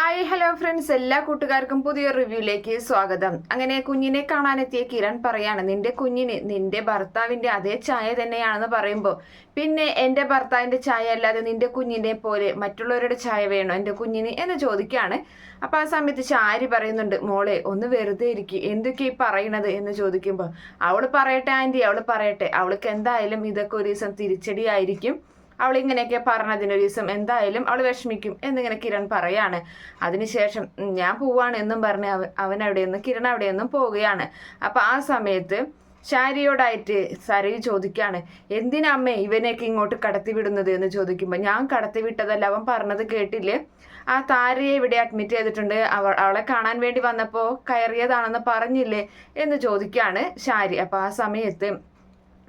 Hi hello friends, എല്ലാ കൂട്ടുകാർക്കും പുതിയൊരു റിവ്യൂയിലേക്ക് സ്വാഗതം. അങ്ങനെ കുഞ്ഞിനെ കാണാനെത്തിയ കിരൺ പറയാണ്, നിന്റെ കുഞ്ഞിന് നിന്റെ ഭർത്താവിന്റെ അതേ ചായ തന്നെയാണെന്ന് പറയുമ്പോൾ, പിന്നെ എൻ്റെ ഭർത്താവിന്റെ ചായ അല്ലാതെ നിന്റെ കുഞ്ഞിനെ പോലെ മറ്റുള്ളവരുടെ ചായ വേണോ എൻ്റെ കുഞ്ഞിന് എന്ന് ചോദിക്കുകയാണ്. അപ്പൊ ആ സമയത്ത് ചാരി പറയുന്നുണ്ട്, മോളെ ഒന്ന് വെറുതെ ഇരിക്കും, എന്തൊക്കെ ഈ പറയണത് എന്ന് ചോദിക്കുമ്പോൾ, അവള് പറയട്ടെ ആന്റി, അവള് പറയട്ടെ, അവൾക്ക് എന്തായാലും ഇതൊക്കെ ഒരു ദിവസം തിരിച്ചടിയായിരിക്കും. അവളിങ്ങനെയൊക്കെ പറഞ്ഞതിനൊരു ദിവസം എന്തായാലും അവൾ വിഷമിക്കും എന്നിങ്ങനെ കിരൺ പറയാണ്. അതിനുശേഷം ഞാൻ പോവാണ് എന്നും പറഞ്ഞ് അവൻ അവിടെയൊന്നും കിരൺ അവിടെയൊന്നും പോവുകയാണ്. അപ്പൊ ആ സമയത്ത് ശാരിയോടായിട്ട് സരയു ചോദിക്കാണ്, എന്തിനമ്മേ ഇവനെയൊക്കെ ഇങ്ങോട്ട് കടത്തിവിടുന്നത് എന്ന് ചോദിക്കുമ്പോൾ, ഞാൻ കടത്തിവിട്ടതല്ല, അവൻ പറഞ്ഞത് കേട്ടില്ലേ, ആ താരയെ ഇവിടെ അഡ്മിറ്റ് ചെയ്തിട്ടുണ്ട്, അവളെ കാണാൻ വേണ്ടി വന്നപ്പോൾ കയറിയതാണെന്ന് പറഞ്ഞില്ലേ എന്ന് ചോദിക്കാണ് ശാരി. അപ്പൊ ആ സമയത്ത്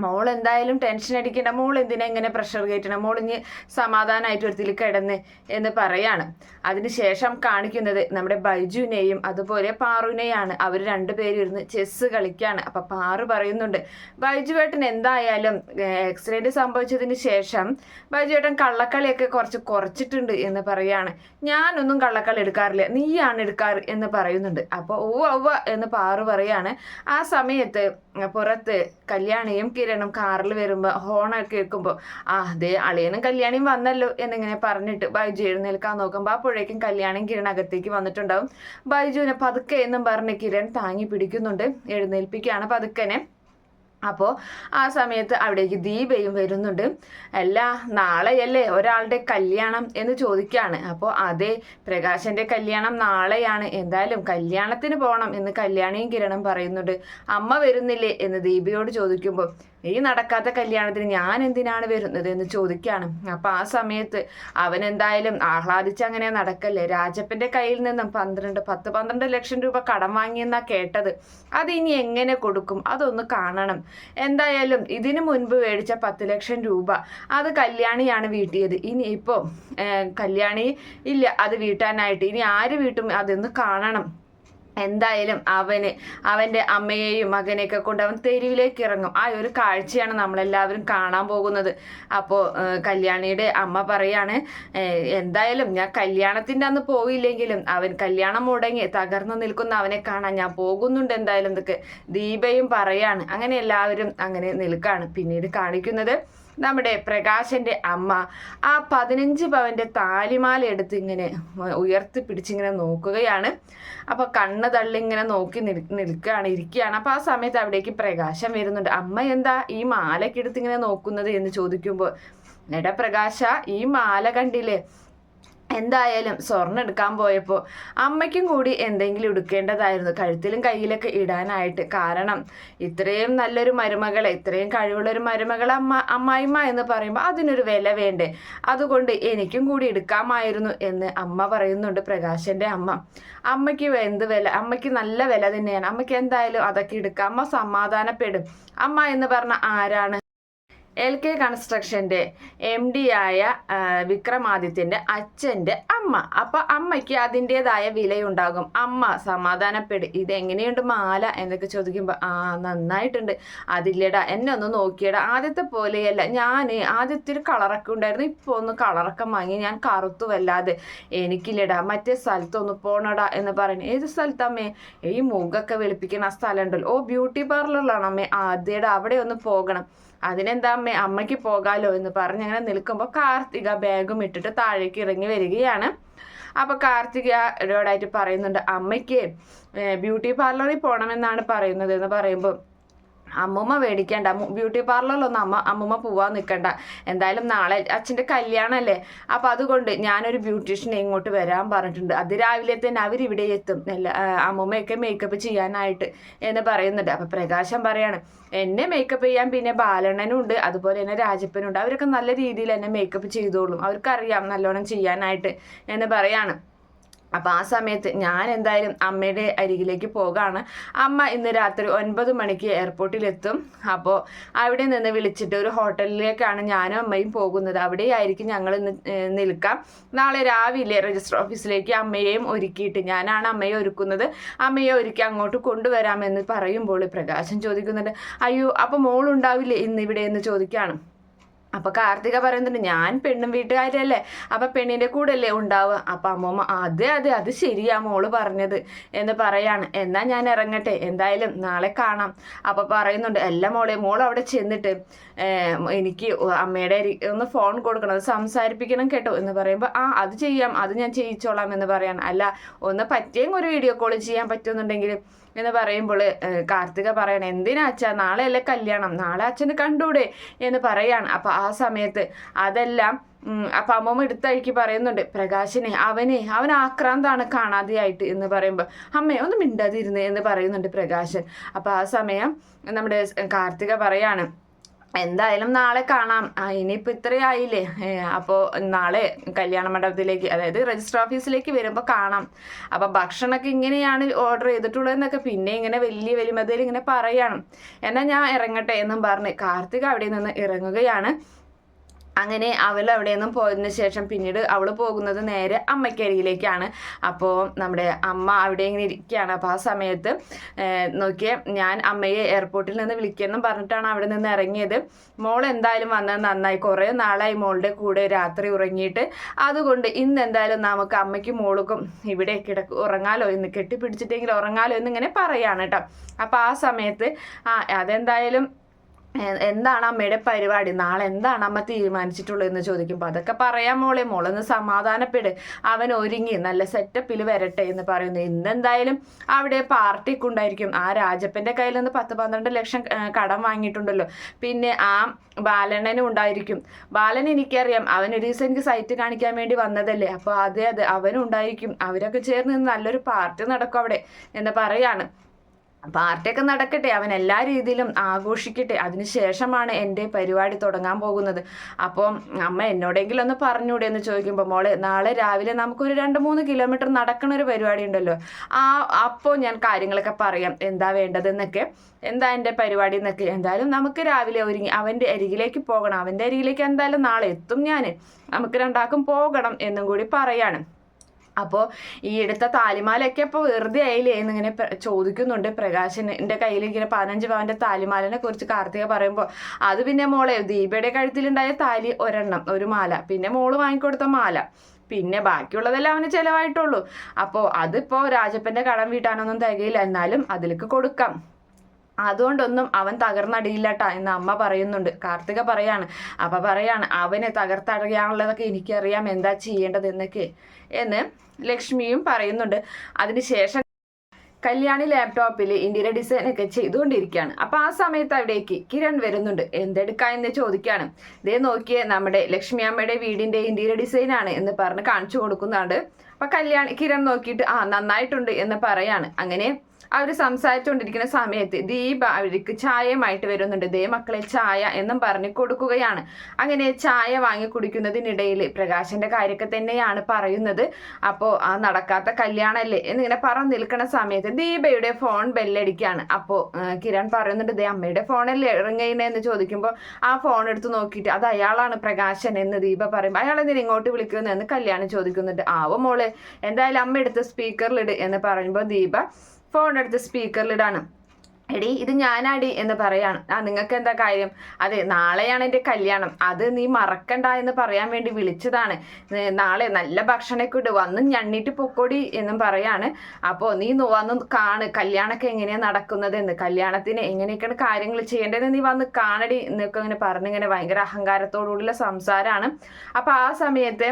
മോൾ എന്തായാലും ടെൻഷൻ അടിക്കേണ്ട, മോൾ എന്തിനാ ഇങ്ങനെ പ്രഷർ കയറ്റണം, മോൾ ഇനി സമാധാനമായിട്ട് ഒരുത്തിൽ കിടന്ന് എന്ന് പറയാണ്. അതിനുശേഷം കാണിക്കുന്നത് നമ്മുടെ ബൈജുവിനെയും അതുപോലെ പാറുവിനെയാണ്. അവർ രണ്ടുപേരും ഇരുന്ന് ചെസ്സ് കളിക്കുകയാണ്. അപ്പൊ പാറു പറയുന്നുണ്ട്, ബൈജുവേട്ടൻ എന്തായാലും ആക്സിഡന്റ് സംഭവിച്ചതിന് ശേഷം ബൈജുവേട്ടൻ കള്ളക്കളിയൊക്കെ കുറച്ചിട്ടുണ്ട് എന്ന് പറയാണ്. ഞാനൊന്നും കള്ളക്കളി എടുക്കാറില്ല, നീയാണ് എടുക്കാറ് എന്ന് പറയുന്നുണ്ട്. അപ്പോൾ ഒവ്വ എന്ന് പാറു പറയാണ്. ആ സമയത്ത് പുറത്ത് കല്യാണിയും കിരണും കാറിൽ വരുമ്പോൾ ഹോണൊക്കെ കേൾക്കുമ്പോൾ, അതെ അളിയനും കല്യാണിയും വന്നല്ലോ എന്നിങ്ങനെ പറഞ്ഞിട്ട് ബൈജു എഴുന്നേൽക്കാൻ നോക്കുമ്പോൾ അപ്പോഴേക്കും കല്യാണിയും കിരൺ അകത്തേക്ക് വന്നിട്ടുണ്ടാവും. ബൈജുവിനെ പതുക്കെ എന്നും പറഞ്ഞ് കിരൺ താങ്ങി പിടിക്കുന്നുണ്ട്, എഴുന്നേൽപ്പിക്കുകയാണ് പതുക്കനെ. അപ്പോൾ ആ സമയത്ത് അവിടേക്ക് ദീപയും വരുന്നുണ്ട്. അല്ല, നാളെയല്ലേ ഒരാളുടെ കല്യാണം എന്ന് ചോദിക്കുകയാണ്. അപ്പോൾ അതെ, പ്രകാശന്റെ കല്യാണം നാളെയാണ്, എന്തായാലും കല്യാണത്തിന് പോകണം എന്ന് കല്യാണിയും കിരണും പറയുന്നുണ്ട്. അമ്മ വരുന്നില്ലേ എന്ന് ദീപയോട് ചോദിക്കുമ്പോൾ, ഈ നടക്കാത്ത കല്യാണത്തിന് ഞാൻ എന്തിനാണ് വരുന്നത് എന്ന് ചോദിക്കുകയാണ്. അപ്പൊ ആ സമയത്ത് അവൻ എന്തായാലും ആഹ്ലാദിച്ച് അങ്ങനെ നടക്കല്ലേ, രാജപ്പന്റെ കയ്യിൽ നിന്നും 12 ലക്ഷം രൂപ കടം വാങ്ങിയെന്നാ കേട്ടത്, അത് ഇനി എങ്ങനെ കൊടുക്കും, അതൊന്ന് കാണണം. എന്തായാലും ഇതിനു മുൻപ് മേടിച്ച 10 ലക്ഷം രൂപ അത് കല്യാണിയാണ് വീട്ടിയത്, ഇനി ഇപ്പോ കല്യാണി ഇല്ല അത് വീട്ടാനായിട്ട്, ഇനി ആര് വീട്ടും അതൊന്ന് കാണണം. എന്തായാലും അവൻ്റെ അമ്മയെയും മകനെയൊക്കെ കൊണ്ട് അവൻ തെരുവിലേക്ക് ഇറങ്ങും. ആ ഒരു കാഴ്ചയാണ് നമ്മളെല്ലാവരും കാണാൻ പോകുന്നത്. അപ്പോൾ കല്യാണിയുടെ അമ്മ പറയാണ്, എന്തായാലും ഞാൻ കല്യാണത്തിൻ്റെ അന്ന് പോയില്ലെങ്കിലും അവൻ കല്യാണം മുടങ്ങി തകർന്നു നിൽക്കുന്ന അവനെ കാണാൻ ഞാൻ പോകുന്നുണ്ട് എന്തായാലും എന്നൊക്കെ ദീപയും പറയാണ്. അങ്ങനെ എല്ലാവരും അങ്ങനെ നിൽക്കാണ്. പിന്നീട് കാണിക്കുന്നത് നമ്മുടെ പ്രകാശന്റെ അമ്മ ആ 15 പവന്റെ താലിമാല എടുത്ത് ഇങ്ങനെ ഉയർത്തി പിടിച്ചിങ്ങനെ നോക്കുകയാണ്. അപ്പൊ കണ്ണ് തള്ളി ഇങ്ങനെ നോക്കി ഇരിക്കുകയാണ്. അപ്പൊ ആ സമയത്ത് അവിടേക്ക് പ്രകാശം വരുന്നുണ്ട്. അമ്മ എന്താ ഈ മാലയ്ക്ക് എടുത്ത് ഇങ്ങനെ നോക്കുന്നത് എന്ന് ചോദിക്കുമ്പോൾ, എടാ പ്രകാശ, ഈ മാല കണ്ടില്ലേ, എന്തായാലും സ്വർണ്ണം എടുക്കാൻ പോയപ്പോൾ അമ്മയ്ക്കും കൂടി എന്തെങ്കിലും എടുക്കേണ്ടതായിരുന്നു, കഴുത്തിലും കയ്യിലൊക്കെ ഇടാനായിട്ട്. കാരണം ഇത്രയും നല്ലൊരു മരുമകളെ, ഇത്രയും കഴിവുള്ള ഒരു മരുമകളെ അമ്മായിമ്മ എന്ന് പറയുമ്പോൾ അതിനൊരു വില വേണ്ടേ, അതുകൊണ്ട് എനിക്കും കൂടി എടുക്കാമായിരുന്നു എന്ന് അമ്മ പറയുന്നുണ്ട്. പ്രകാശന്റെ അമ്മ, അമ്മയ്ക്ക് എന്ത് വില, അമ്മയ്ക്ക് നല്ല വില തന്നെയാണ്, അമ്മയ്ക്ക് എന്തായാലും അതൊക്കെ എടുക്കാം, അമ്മ സമാധാനപ്പെടും. അമ്മ എന്ന് പറഞ്ഞ ആരാണ്? LK കൺസ്ട്രക്ഷൻ്റെ MD ആയ വിക്രമാദിത്യൻ്റെ അച്ഛൻ്റെ അമ്മ. അപ്പൊ അമ്മയ്ക്ക് അതിൻ്റെതായ വിലയുണ്ടാകും, അമ്മ സമാധാനപ്പെടും. ഇതെങ്ങനെയുണ്ട് മാല എന്നൊക്കെ ചോദിക്കുമ്പോൾ, നന്നായിട്ടുണ്ട്. അതില്ലടാ, എന്നെ ഒന്ന് നോക്കിയടാ, ആദ്യത്തെ പോലെയല്ല, ഞാൻ ആദ്യത്തെ ഒരു കളറൊക്കെ ഉണ്ടായിരുന്നു, ഇപ്പോൾ ഒന്ന് കളറൊക്കെ വാങ്ങി, ഞാൻ കറുത്തു വല്ലാതെ, എനിക്കില്ലടാ, മറ്റേ സ്ഥലത്തൊന്ന് പോണടാ എന്ന് പറയുന്നത്. ഏത് സ്ഥലത്തമ്മേ? ഈ മുഖമൊക്കെ വെളുപ്പിക്കുന്ന ആ സ്ഥലം ഉണ്ടല്ലോ, ബ്യൂട്ടി പാർലറിലാണ് അമ്മേ, അതേടാ അവിടെ ഒന്ന് പോകണം. അതിനെന്താ അമ്മേ, അമ്മയ്ക്ക് പോകാലോ എന്ന് പറഞ്ഞ് അങ്ങനെ നിൽക്കുമ്പോൾ കാർത്തിക ബാഗും ഇട്ടിട്ട് താഴേക്ക് ഇറങ്ങി വരികയാണ്. അപ്പൊ കാർത്തികയോടായിട്ട് പറയുന്നുണ്ട്, അമ്മയ്ക്ക് ബ്യൂട്ടി പാർലറിൽ പോകണമെന്നാണ് പറയുന്നത് എന്ന് പറയുമ്പോൾ, അമ്മൂമ്മ മേടിക്കണ്ട, ബ്യൂട്ടി പാർലറിലൊന്നും അമ്മൂമ്മ പോവാൻ നിൽക്കണ്ട, എന്തായാലും നാളെ അച്ഛൻ്റെ കല്യാണമല്ലേ, അപ്പം അതുകൊണ്ട് ഞാനൊരു ബ്യൂട്ടീഷ്യനെ ഇങ്ങോട്ട് വരാൻ പറഞ്ഞിട്ടുണ്ട്, അതിരാവിലെ തന്നെ അവരിവിടെ എത്തും, അമ്മൂമ്മയൊക്കെ മേക്കപ്പ് ചെയ്യാനായിട്ട് എന്ന് പറയുന്നുണ്ട്. അപ്പം പ്രകാശം പറയാണ്, എന്നെ മേക്കപ്പ് ചെയ്യാൻ പിന്നെ ബാലണ്ണനും ഉണ്ട്, അതുപോലെ തന്നെ രാജപ്പനുണ്ട്, അവരൊക്കെ നല്ല രീതിയിൽ എന്നെ മേക്കപ്പ് ചെയ്തോളും, അവർക്കറിയാം നല്ലോണം ചെയ്യാനായിട്ട് എന്ന് പറയാണ്. അപ്പം ആ സമയത്ത് ഞാൻ എന്തായാലും അമ്മയുടെ അരികിലേക്ക് പോകാണ്. അമ്മ ഇന്ന് രാത്രി 9 മണിക്ക് എയർപോർട്ടിലെത്തും. അപ്പോൾ അവിടെ നിന്ന് വിളിച്ചിട്ട് ഒരു ഹോട്ടലിലേക്കാണ് ഞാനും അമ്മയും പോകുന്നത്, അവിടെയായിരിക്കും ഞങ്ങൾ ഇന്ന് നിൽക്കാം. നാളെ രാവിലെ രജിസ്റ്റർ ഓഫീസിലേക്ക് അമ്മയെയും ഒരുക്കിയിട്ട്, ഞാനാണ് അമ്മയെ ഒരുക്കുന്നത്, അമ്മയെ ഒരുക്കി അങ്ങോട്ട് കൊണ്ടുവരാമെന്ന് പറയുമ്പോൾ പ്രകാശം ചോദിക്കുന്നുണ്ട്, അയ്യോ അപ്പോൾ മോളുണ്ടാവില്ലേ ഇന്നിവിടെ എന്ന് ചോദിക്കുകയാണ്. അപ്പൊ കാർത്തിക പറയുന്നുണ്ട്, ഞാൻ പെണ്ണും വീട്ടുകാരല്ലേ, അപ്പൊ പെണ്ണിന്റെ കൂടെ അല്ലേ ഉണ്ടാവുക. അപ്പൊ അമ്മൂമ്മ അതെ അതെ അത് ശരിയാ മോള് പറഞ്ഞത് എന്ന് പറയാണ്. എന്നാ ഞാൻ ഇറങ്ങട്ടെ, എന്തായാലും നാളെ കാണാം. അപ്പൊ പറയുന്നുണ്ട്, അല്ല മോളെ, മോൾ അവിടെ ചെന്നിട്ട് എനിക്ക് അമ്മയുടെ ഒന്ന് ഫോൺ കൊടുക്കണം, അത് സംസാരിപ്പിക്കണം കേട്ടോ എന്ന് പറയുമ്പോൾ അത് ചെയ്യാം, അത് ഞാൻ ചെയ്യിച്ചോളാം എന്ന് പറയാണ്. അല്ല ഒന്ന് പറ്റിയെങ്കിൽ ഒരു വീഡിയോ കോൾ ചെയ്യാൻ പറ്റുമെന്നുണ്ടെങ്കിൽ എന്ന് പറയുമ്പോൾ കാർത്തിക പറയണം, എന്തിനാ അച്ഛാ, നാളെ അല്ലേ കല്യാണം, നാളെ അച്ഛന് കണ്ടൂടെ എന്ന് പറയാണ്. അപ്പൊ ആ സമയത്ത് അതെല്ലാം അപ്പൊ അമ്മമ്മ എടുത്തഴിക്ക് പറയുന്നുണ്ട്, പ്രകാശനെ അവൻ ആക്രാന്താണ് കാണാതെയായിട്ട് എന്ന് പറയുമ്പോൾ അമ്മേ ഒന്ന് മിണ്ടാതിരുന്നേ എന്ന് പറയുന്നുണ്ട് പ്രകാശൻ. അപ്പൊ ആ സമയം നമ്മുടെ കാർത്തിക പറയാണ്, എന്തായാലും നാളെ കാണാം, ഇനിയിപ്പോൾ ഇത്രയായില്ലേ, അപ്പോൾ നാളെ കല്യാണ മണ്ഡപത്തിലേക്ക്, അതായത് രജിസ്റ്റർ ഓഫീസിലേക്ക് വരുമ്പോൾ കാണാം. അപ്പം ഭക്ഷണമൊക്കെ ഇങ്ങനെയാണ് ഓർഡർ ചെയ്തിട്ടുള്ളതെന്നൊക്കെ പിന്നെ ഇങ്ങനെ വലിയ വലിമതിൽ ഇങ്ങനെ പറയണം. എന്നാൽ ഞാൻ ഇറങ്ങട്ടെ എന്നും പറഞ്ഞ് കാർത്തിക അവിടെ നിന്ന് ഇറങ്ങുകയാണ്. അങ്ങനെ അവൾ അവിടെ നിന്നും പോയതിനു ശേഷം പിന്നീട് അവൾ പോകുന്നത് നേരെ അമ്മയ്ക്കരികിലേക്കാണ്. അപ്പോൾ നമ്മുടെ അമ്മ അവിടെ ഇങ്ങനെ ഇരിക്കുകയാണ്. അപ്പോൾ ആ സമയത്ത് നോക്കിയേ, ഞാൻ അമ്മയെ എയർപോർട്ടിൽ നിന്ന് വിളിക്കുമെന്നും പറഞ്ഞിട്ടാണ് അവിടെ നിന്ന് ഇറങ്ങിയത്. മോൾ എന്തായാലും വന്നത് നന്നായി, കുറേ നാളായി മോളുടെ കൂടെ രാത്രി ഉറങ്ങിയിട്ട്, അതുകൊണ്ട് ഇന്ന് എന്തായാലും നമുക്ക് അമ്മയ്ക്കും മോൾക്കും ഇവിടെ ഉറങ്ങാലോ എന്ന്, കെട്ടിപ്പിടിച്ചിട്ടെങ്കിലും ഉറങ്ങാലോ എന്നിങ്ങനെ പറയാണ് കേട്ടോ. അപ്പോൾ ആ സമയത്ത് അതെന്തായാലും എന്താണ് അമ്മയുടെ പരിപാടി, നാളെ എന്താണ് അമ്മ തീരുമാനിച്ചിട്ടുള്ളത് എന്ന് ചോദിക്കുമ്പോൾ അതൊക്കെ പറയാം മോളെ, മോളൊന്ന് സമാധാനപ്പെട്, അവൻ ഒരുങ്ങി നല്ല സെറ്റപ്പിൽ വരട്ടെ എന്ന് പറയുന്നു. ഇന്നെന്തായാലും അവിടെ പാർട്ടിയൊക്കെ ഉണ്ടായിരിക്കും. ആ രാജപ്പൻ്റെ കയ്യിൽ നിന്ന് 10-12 ലക്ഷം കടം വാങ്ങിയിട്ടുണ്ടല്ലോ, പിന്നെ ആ ബാലണ്ണനും ഉണ്ടായിരിക്കും. ബാലൻ എനിക്കറിയാം, അവൻ ഒരു ദിവസം എനിക്ക് സൈറ്റ് കാണിക്കാൻ വേണ്ടി വന്നതല്ലേ, അപ്പോൾ അതെ അവനും ഉണ്ടായിരിക്കും. അവരൊക്കെ ചേർന്ന് നല്ലൊരു പാർട്ടി നടക്കും അവിടെ എന്ന് പറയാണ്. പാർട്ടിയൊക്കെ നടക്കട്ടെ, അവൻ എല്ലാ രീതിയിലും ആഘോഷിക്കട്ടെ, അതിനുശേഷമാണ് എൻ്റെ പരിപാടി തുടങ്ങാൻ പോകുന്നത്. അപ്പോൾ അമ്മ എന്നോടെങ്കിലും ഒന്ന് പറഞ്ഞൂടെ എന്ന് ചോദിക്കുമ്പോൾ മോളെ, നാളെ രാവിലെ നമുക്കൊരു 2-3 കിലോമീറ്റർ നടക്കണ ഒരു പരിപാടി ഉണ്ടല്ലോ, അപ്പോൾ ഞാൻ കാര്യങ്ങളൊക്കെ പറയാം, എന്താ വേണ്ടതെന്നൊക്കെ, എന്താ എൻ്റെ പരിപാടി എന്നൊക്കെ. എന്തായാലും നമുക്ക് രാവിലെ ഒരുങ്ങി അവൻ്റെ അരികിലേക്ക് പോകണം, അവൻ്റെ അരികിലേക്ക് എന്തായാലും നാളെ എത്തും ഞാൻ, നമുക്ക് രണ്ടാൾക്കും പോകണം എന്നും കൂടി പറയാണ്. അപ്പോൾ ഈ എടുത്ത താലിമാലയൊക്കെ ഇപ്പോൾ വെറുതെ ആയില്ലേ എന്നിങ്ങനെ ചോദിക്കുന്നുണ്ട് പ്രകാശൻ്റെ കയ്യിൽ. ഇങ്ങനെ 15 പവൻ്റെ താലിമാലിനെ കുറിച്ച് കാർത്തിക പറയുമ്പോൾ അത് പിന്നെ മോളെ, ദീപയുടെ കഴുത്തിലുണ്ടായ താലി ഒരെണ്ണം, ഒരു മാല, പിന്നെ മോള് വാങ്ങിക്കൊടുത്ത മാല, പിന്നെ ബാക്കിയുള്ളതെല്ലാം അവന് ചിലവായിട്ടുള്ളൂ. അപ്പോൾ അതിപ്പോൾ രാജപ്പൻ്റെ കടം വീട്ടാനൊന്നും തികയില്ല, എന്നാലും അതിലേക്ക് കൊടുക്കാം, അതുകൊണ്ടൊന്നും അവൻ തകർന്നടിയില്ലട്ടാ എന്ന് അമ്മ പറയുന്നുണ്ട്. കാർത്തിക പറയാണ്. അപ്പൊ പറയാണ്, അവനെ തകർത്തടയാനുള്ളതൊക്കെ എനിക്കറിയാം, എന്താ ചെയ്യേണ്ടത് എന്നൊക്കെ എന്ന് ലക്ഷ്മിയും പറയുന്നുണ്ട്. അതിനുശേഷം കല്യാണി ലാപ്ടോപ്പിൽ ഇന്ത്യയുടെ ഡിസൈൻ ഒക്കെ ചെയ്തുകൊണ്ടിരിക്കുകയാണ്. അപ്പൊ ആ സമയത്ത് അവിടേക്ക് കിരൺ വരുന്നുണ്ട്. എന്തെടുക്കാ എന്ന് ചോദിക്കുകയാണ്. ഇതേ നോക്കിയേ, നമ്മുടെ ലക്ഷ്മി അമ്മയുടെ വീടിന്റെ ഇന്ത്യയുടെ ഡിസൈനാണ് എന്ന് പറഞ്ഞ് കാണിച്ചു കൊടുക്കുന്നുണ്ട്. അപ്പൊ കിരൺ നോക്കിയിട്ട് നന്നായിട്ടുണ്ട് എന്ന് പറയാണ്. അങ്ങനെ അവർ സംസാരിച്ചുകൊണ്ടിരിക്കുന്ന സമയത്ത് ദീപ അവർക്ക് ചായയുമായിട്ട് വരുന്നുണ്ട്. ദേ മക്കളെ ചായ എന്നും പറഞ്ഞ് കൊടുക്കുകയാണ്. അങ്ങനെ ചായ വാങ്ങി കുടിക്കുന്നതിനിടയിൽ പ്രകാശന്റെ കാര്യമൊക്കെ തന്നെയാണ് പറയുന്നത്. അപ്പോൾ ആ നടക്കാത്ത കല്യാണമല്ലേ എന്നിങ്ങനെ പറഞ്ഞു നിൽക്കുന്ന സമയത്ത് ദീപയുടെ ഫോൺ ബെല്ലടിക്കുകയാണ്. അപ്പോൾ കിരൺ പറയുന്നുണ്ട്, ദേ അമ്മയുടെ ഫോണല്ലേ ഇറങ്ങുന്നേ എന്ന് ചോദിക്കുമ്പോൾ ആ ഫോൺ എടുത്ത് നോക്കിയിട്ട് അത് അയാളാണ് പ്രകാശൻ എന്ന് ദീപ പറയുമ്പോൾ അയാളെന്തിനും ഇങ്ങോട്ട് വിളിക്കുന്നു എന്ന് കല്യാണം ചോദിക്കുന്നുണ്ട്. ആവോ മോളെ, എന്തായാലും അമ്മ എടുത്ത് സ്പീക്കറിലിട് എന്ന് പറയുമ്പോൾ ദീപ ഫോൺ എടുത്ത് സ്പീക്കറിലിടാണ്. എടി ഇത് ഞാനാടി എന്ന് പറയാണ്. നിങ്ങൾക്ക് എന്താ കാര്യം? അതെ, നാളെയാണ് എൻ്റെ കല്യാണം, അത് നീ മറക്കണ്ട എന്ന് പറയാൻ വേണ്ടി വിളിച്ചതാണ്. നാളെ നല്ല ഭക്ഷണമൊക്കെ ഇട്ട് വന്ന് ഞണ്ണിട്ട് പൊക്കോടി എന്നും പറയാണ്. അപ്പോൾ നീ വന്ന് കാണ് കല്യാണമൊക്കെ എങ്ങനെയാണ് നടക്കുന്നതെന്ന്, കല്യാണത്തിന് എങ്ങനെയൊക്കെയാണ് കാര്യങ്ങൾ ചെയ്യേണ്ടതെന്ന് നീ വന്ന് കാണടി എന്നൊക്കെ ഇങ്ങനെ പറഞ്ഞിങ്ങനെ ഭയങ്കര അഹങ്കാരത്തോടുള്ള സംസാരമാണ്. അപ്പോൾ ആ സമയത്ത്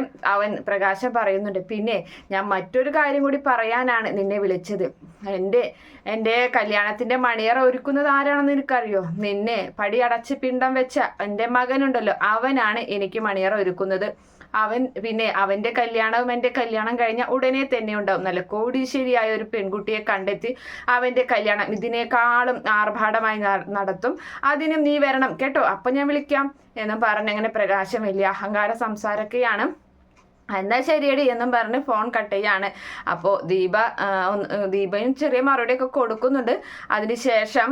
പ്രകാശൻ പറയുന്നുണ്ട്, പിന്നെ ഞാൻ മറ്റൊരു കാര്യം കൂടി പറയാനാണ് നിന്നെ വിളിച്ചത്. എൻ്റെ കല്യാണത്തിൻ്റെ മണിയറ ഒരുക്കുന്നത് ആരാണെന്ന് എനിക്കറിയോ? നിന്നെ പടി അടച്ച് പിണ്ടം വെച്ച എൻ്റെ മകനുണ്ടല്ലോ, അവനാണ് എനിക്ക് മണിയറ ഒരുക്കുന്നത്. പിന്നെ അവൻ്റെ കല്യാണവും എൻ്റെ കല്യാണം കഴിഞ്ഞ ഉടനെ തന്നെ ഉണ്ടാവും. നല്ല കോടീശ്വരിയായ ഒരു പെൺകുട്ടിയെ കണ്ടെത്തി അവൻ്റെ കല്യാണം ഇതിനേക്കാളും ആർഭാടമായി നടത്തും. അതിനും നീ വരണം കേട്ടോ, അപ്പം ഞാൻ വിളിക്കാം എന്നും പറഞ്ഞങ്ങനെ പ്രകാശം വലിയ അഹങ്കാര സംസാരമൊക്കെയാണ്. എന്താ ശരിയടി എന്നും പറഞ്ഞ് ഫോൺ കട്ട് ചെയ്യാണ്. അപ്പോൾ ദീപയും ചെറിയ മറുപടിയൊക്കെ കൊടുക്കുന്നുണ്ട്. അതിനുശേഷം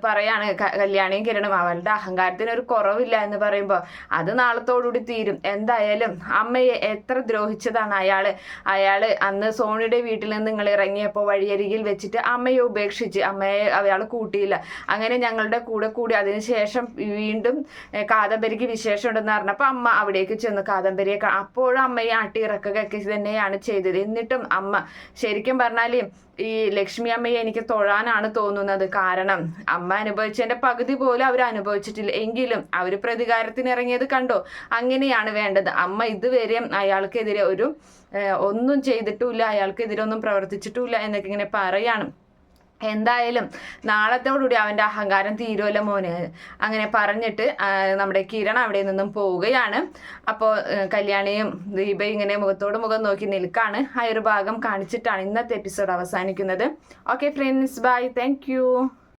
പറയാണ് കല്യാണിയും കിരണും അവളുടെ അഹങ്കാരത്തിന് ഒരു കുറവില്ല എന്ന് പറയുമ്പോൾ അത് നാളത്തോടുകൂടി തീരും. എന്തായാലും അമ്മയെ എത്ര ദ്രോഹിച്ചതാണ് അയാള് അന്ന് സോണിയുടെ വീട്ടിൽ നിന്ന് നിങ്ങൾ ഇറങ്ങിയപ്പോൾ വഴിയരികിൽ വെച്ചിട്ട് അമ്മയെ ഉപേക്ഷിച്ച് അമ്മയെ അയാൾ കൂട്ടിയില്ല. അങ്ങനെ ഞങ്ങളുടെ കൂടെ കൂടി അതിനുശേഷം വീണ്ടും കാദംബരിക്ക് വിശേഷം ഉണ്ടെന്ന് പറഞ്ഞപ്പോൾ അമ്മ അവിടേക്ക് ചെന്ന് കാദംബരിയെ അപ്പോഴും അമ്മയെ ആട്ടി ഇറക്കുകയൊക്കെ തന്നെയാണ് ചെയ്തത്. എന്നിട്ടും അമ്മ ശരിക്കും പറഞ്ഞാൽ ഈ ലക്ഷ്മി അമ്മയെ എനിക്ക് തൊഴാനാണ് തോന്നുന്നത്. കാരണം അമ്മ അനുഭവിച്ചതിന്റെ പകുതി പോലും അവർ അനുഭവിച്ചിട്ടില്ല. എങ്കിലും അവർ പ്രതികാരത്തിന് ഇറങ്ങിയത് കണ്ടോ? അങ്ങനെയാണ് വേണ്ടത്. അമ്മ ഇതുവരെ അയാൾക്കെതിരെ ഒന്നും ചെയ്തിട്ടുമില്ല, അയാൾക്കെതിരെ ഒന്നും പ്രവർത്തിച്ചിട്ടുമില്ല എന്നൊക്കെ ഇങ്ങനെ പറയാണ്. എന്തായാലും നാളത്തോടുകൂടി അവൻ്റെ അഹങ്കാരം തീരുമല്ലോ മോനെ. അങ്ങനെ പറഞ്ഞിട്ട് നമ്മുടെ കിരൺ അവിടെ നിന്നും പോവുകയാണ്. അപ്പോൾ കല്യാണിയും ദീപയും ഇങ്ങനെ മുഖത്തോട് മുഖം നോക്കി നിൽക്കാണ്. ആ ഒരു ഭാഗം കാണിച്ചിട്ടാണ് ഇന്നത്തെ എപ്പിസോഡ് അവസാനിക്കുന്നത്. Okay friends, by, thank